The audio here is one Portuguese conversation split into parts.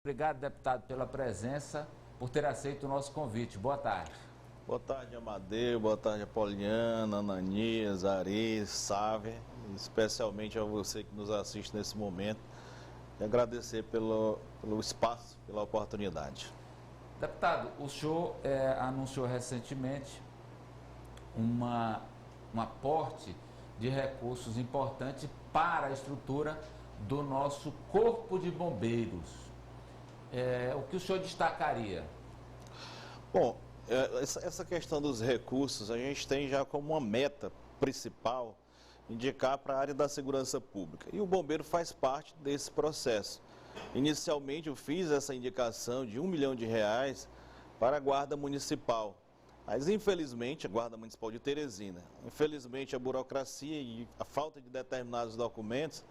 Obrigado, deputado, pela presença, por ter aceito o nosso convite. Boa tarde. Boa tarde, Amadeu. Boa tarde, Apoliana, Ananias, Ari, Sávia, especialmente a você que nos assiste nesse momento. E agradecer pelo espaço, pela oportunidade. Deputado, o senhor anunciou recentemente um aporte de recursos importante para a estrutura do nosso Corpo de Bombeiros. O que o senhor destacaria? Bom, essa questão dos recursos a gente tem já como uma meta principal indicar para a área da segurança pública. E o bombeiro faz parte desse processo. Inicialmente eu fiz essa indicação de R$1 milhão para a Guarda Municipal. Mas infelizmente, a Guarda Municipal de Teresina, infelizmente a burocracia e a falta de determinados documentos,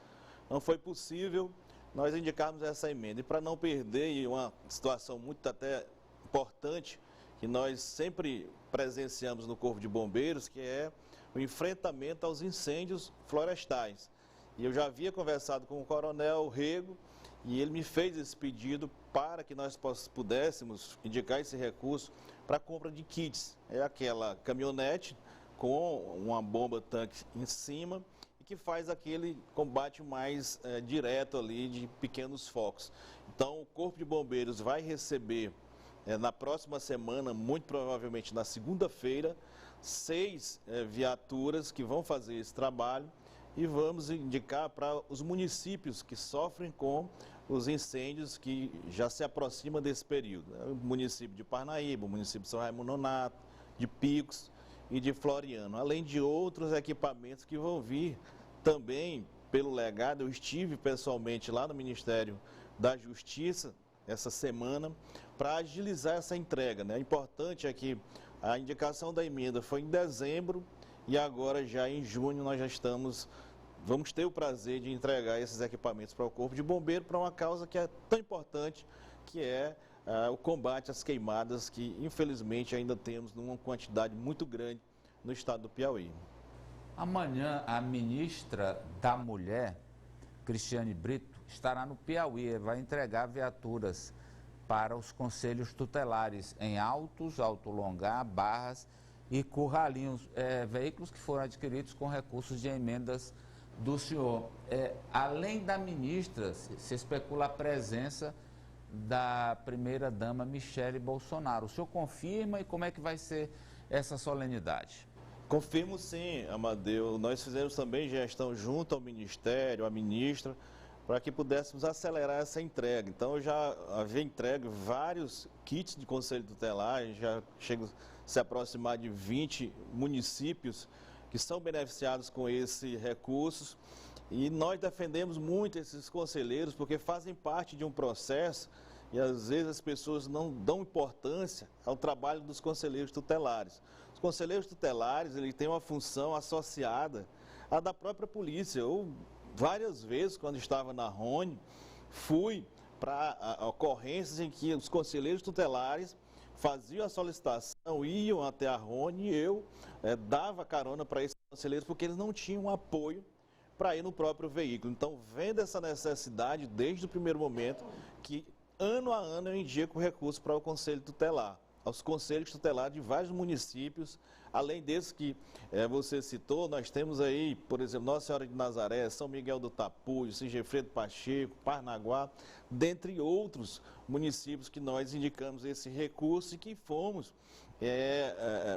não foi possível nós indicarmos essa emenda. E para não perder uma situação muito até importante, que nós sempre presenciamos no Corpo de Bombeiros, que é o enfrentamento aos incêndios florestais. E eu já havia conversado com o Coronel Rego e ele me fez esse pedido para que nós pudéssemos indicar esse recurso para a compra de kits. É aquela caminhonete com uma bomba-tanque em cima, que faz aquele combate mais direto ali de pequenos focos. Então, o Corpo de Bombeiros vai receber na próxima semana, muito provavelmente na segunda-feira, 6 viaturas que vão fazer esse trabalho e vamos indicar para os municípios que sofrem com os incêndios que já se aproximam desse período. O município de Parnaíba, o município de São Raimundo Nonato, de Picos e de Floriano, além de outros equipamentos que vão vir também pelo legado. Eu estive pessoalmente lá no Ministério da Justiça essa semana para agilizar essa entrega, né? O importante é que a indicação da emenda foi em dezembro e agora já em junho nós já vamos ter o prazer de entregar esses equipamentos para o Corpo de Bombeiro para uma causa que é tão importante, que é o combate às queimadas que infelizmente ainda temos numa quantidade muito grande no estado do Piauí. Amanhã, a ministra da Mulher, Cristiane Brito, estará no Piauí, vai entregar viaturas para os conselhos tutelares em Altos, Alto Longar, Barras e Curralinhos, veículos que foram adquiridos com recursos de emendas do senhor. Além da ministra, se especula a presença da primeira-dama Michele Bolsonaro. O senhor confirma e como é que vai ser essa solenidade? Confirmo sim, Amadeu. Nós fizemos também gestão junto ao Ministério, à ministra, para que pudéssemos acelerar essa entrega. Então, eu já havia entregue vários kits de conselho tutelar, já chego a se aproximar de 20 municípios que são beneficiados com esses recursos. E nós defendemos muito esses conselheiros, porque fazem parte de um processo e às vezes as pessoas não dão importância ao trabalho dos conselheiros tutelares. Os conselheiros tutelares, eles têm uma função associada à da própria polícia. Eu, várias vezes, quando estava na Rony, fui para ocorrências em que os conselheiros tutelares faziam a solicitação, iam até a Rony e eu dava carona para esses conselheiros, porque eles não tinham apoio para ir no próprio veículo. Então, vendo essa necessidade desde o primeiro momento, que ano a ano eu indico recurso para o Conselho Tutelar, aos conselhos tutelares de vários municípios, além desses que você citou. Nós temos aí, por exemplo, Nossa Senhora de Nazaré, São Miguel do Tapujo, Sigefredo Pacheco, Parnaguá, dentre outros municípios que nós indicamos esse recurso e que fomos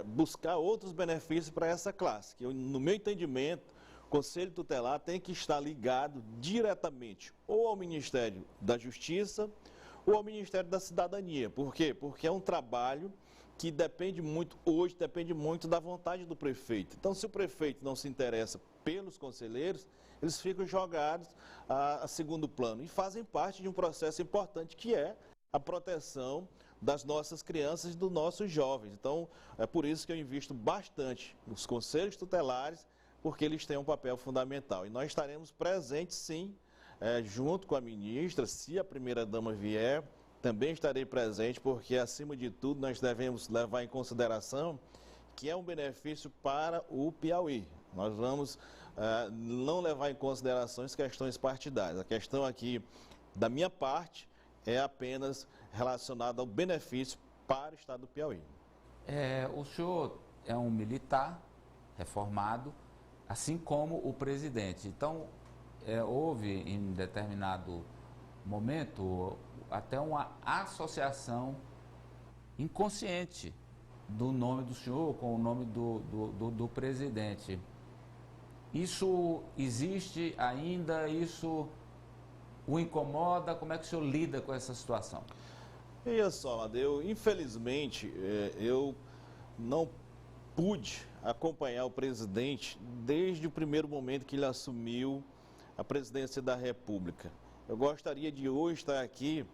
buscar outros benefícios para essa classe, que no meu entendimento, o Conselho Tutelar tem que estar ligado diretamente ou ao Ministério da Justiça ou ao Ministério da Cidadania. Por quê? Porque é um trabalho que depende muito da vontade do prefeito. Então, se o prefeito não se interessa pelos conselheiros, eles ficam jogados a segundo plano e fazem parte de um processo importante que é a proteção das nossas crianças e dos nossos jovens. Então, é por isso que eu invisto bastante nos conselhos tutelares, porque eles têm um papel fundamental. E nós estaremos presentes, sim, junto com a ministra. Se a primeira-dama vier, também estarei presente, porque, acima de tudo, nós devemos levar em consideração que é um benefício para o Piauí. Nós vamos não levar em consideração as questões partidárias. A questão aqui, da minha parte, é apenas relacionado ao benefício para o estado do Piauí. O senhor é um militar reformado, assim como o presidente. Então, houve em determinado momento até uma associação inconsciente do nome do senhor com o nome do presidente. Isso existe ainda? Isso o incomoda? Como é que o senhor lida com essa situação? Veja só, Amadeu, infelizmente eu não pude acompanhar o presidente desde o primeiro momento que ele assumiu a presidência da República. Eu gostaria de hoje estar aqui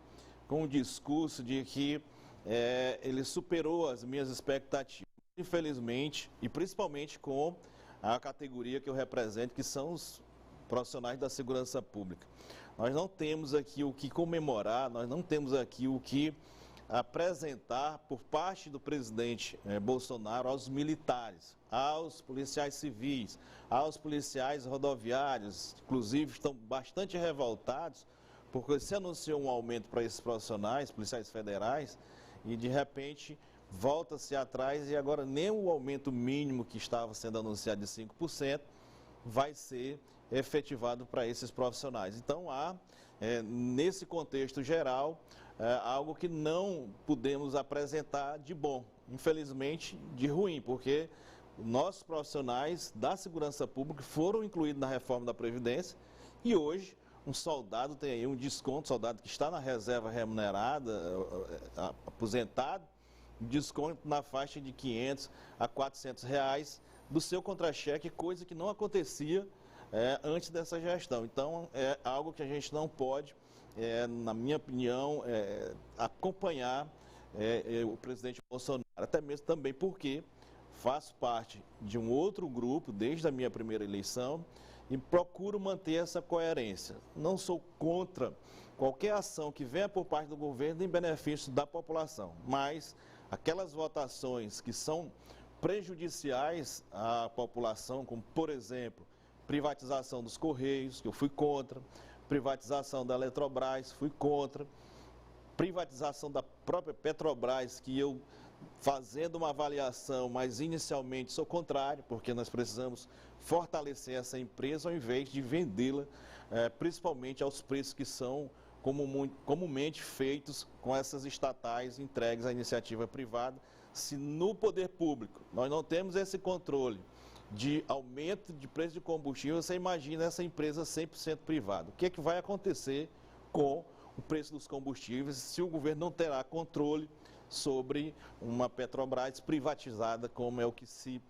com o discurso de que ele superou as minhas expectativas, infelizmente, e principalmente com a categoria que eu represento, que são os profissionais da segurança pública. Nós não temos aqui o que comemorar, nós não temos aqui o que apresentar por parte do presidente Bolsonaro aos militares, aos policiais civis, aos policiais rodoviários, inclusive estão bastante revoltados, porque se anunciou um aumento para esses profissionais, policiais federais, e de repente volta-se atrás e agora nem o aumento mínimo que estava sendo anunciado de 5% vai ser efetivado para esses profissionais. Então há, nesse contexto geral, algo que não podemos apresentar de bom, infelizmente de ruim, porque nossos profissionais da segurança pública foram incluídos na reforma da Previdência e hoje um soldado tem aí um desconto, soldado que está na reserva remunerada, aposentado, desconto na faixa de R$500 a R$400 do seu contra-cheque, coisa que não acontecia antes dessa gestão. Então, é algo que a gente não pode, na minha opinião, acompanhar o presidente Bolsonaro, até mesmo também porque faço parte de um outro grupo desde a minha primeira eleição e procuro manter essa coerência. Não sou contra qualquer ação que venha por parte do governo em benefício da população, mas aquelas votações que são prejudiciais à população, como, por exemplo, privatização dos Correios, que eu fui contra, privatização da Eletrobras, fui contra, privatização da própria Petrobras, que eu, fazendo uma avaliação, mas inicialmente sou contrário, porque nós precisamos fortalecer essa empresa ao invés de vendê-la, principalmente aos preços que são comumente feitos com essas estatais entregues à iniciativa privada. Se no poder público nós não temos esse controle de aumento de preço de combustível, você imagina essa empresa 100% privada. O que é que vai acontecer com o preço dos combustíveis se o governo não terá controle sobre uma Petrobras privatizada, como é o que se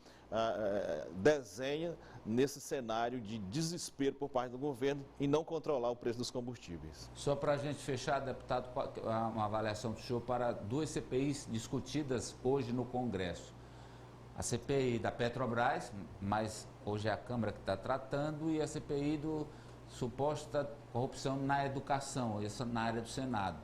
desenha nesse cenário de desespero por parte do governo e não controlar o preço dos combustíveis. Só para a gente fechar, deputado, uma avaliação do senhor para duas CPIs discutidas hoje no Congresso. A CPI da Petrobras, mas hoje é a Câmara que está tratando, e a CPI do suposta corrupção na educação, essa na área do Senado.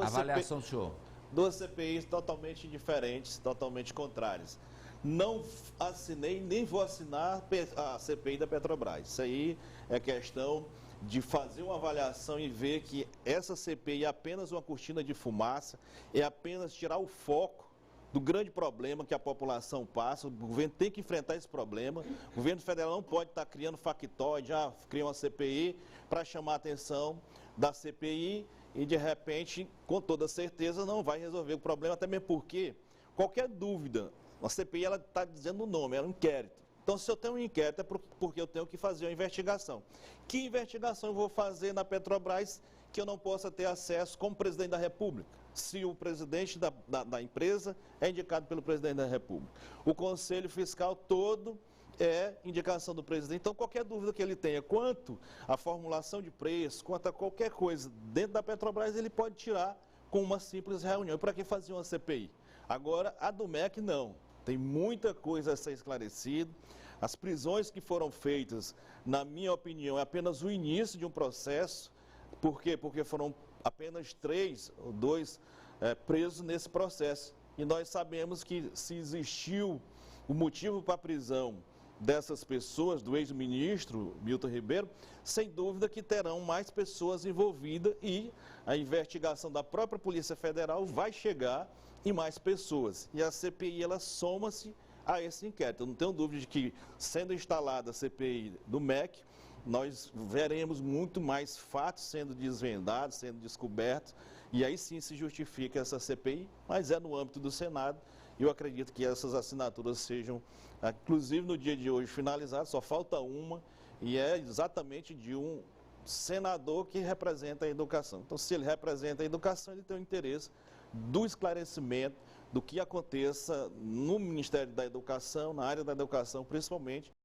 Avaliação do senhor. Duas CPIs totalmente diferentes, totalmente contrárias. Não assinei, nem vou assinar a CPI da Petrobras. Isso aí é questão de fazer uma avaliação e ver que essa CPI é apenas uma cortina de fumaça, é apenas tirar o foco do grande problema que a população passa. O governo tem que enfrentar esse problema. O governo federal não pode estar criando factoide, cria uma CPI para chamar a atenção da CPI e, de repente, com toda certeza, não vai resolver o problema, até mesmo porque qualquer dúvida, a CPI ela está dizendo o nome, é um inquérito. Então, se eu tenho um inquérito, é porque eu tenho que fazer uma investigação. Que investigação eu vou fazer na Petrobras que eu não possa ter acesso como presidente da República? Se o presidente da empresa é indicado pelo presidente da República. O Conselho Fiscal todo é indicação do presidente. Então, qualquer dúvida que ele tenha quanto à formulação de preço, quanto a qualquer coisa dentro da Petrobras, ele pode tirar com uma simples reunião. E para que fazer uma CPI? Agora, a do MEC não. Tem muita coisa a ser esclarecida. As prisões que foram feitas, na minha opinião, é apenas o início de um processo. Por quê? Porque foram apenas 3 ou 2 presos nesse processo. E nós sabemos que se existiu o motivo para a prisão dessas pessoas, do ex-ministro Milton Ribeiro, sem dúvida que terão mais pessoas envolvidas e a investigação da própria Polícia Federal vai chegar em mais pessoas. E a CPI, ela soma-se a esse inquérito. Eu não tenho dúvida de que, sendo instalada a CPI do MEC, nós veremos muito mais fatos sendo desvendados, sendo descobertos, e aí sim se justifica essa CPI, mas é no âmbito do Senado. Eu acredito que essas assinaturas sejam, inclusive no dia de hoje, finalizadas, só falta uma, e é exatamente de um senador que representa a educação. Então, se ele representa a educação, ele tem o interesse do esclarecimento do que aconteça no Ministério da Educação, na área da educação principalmente,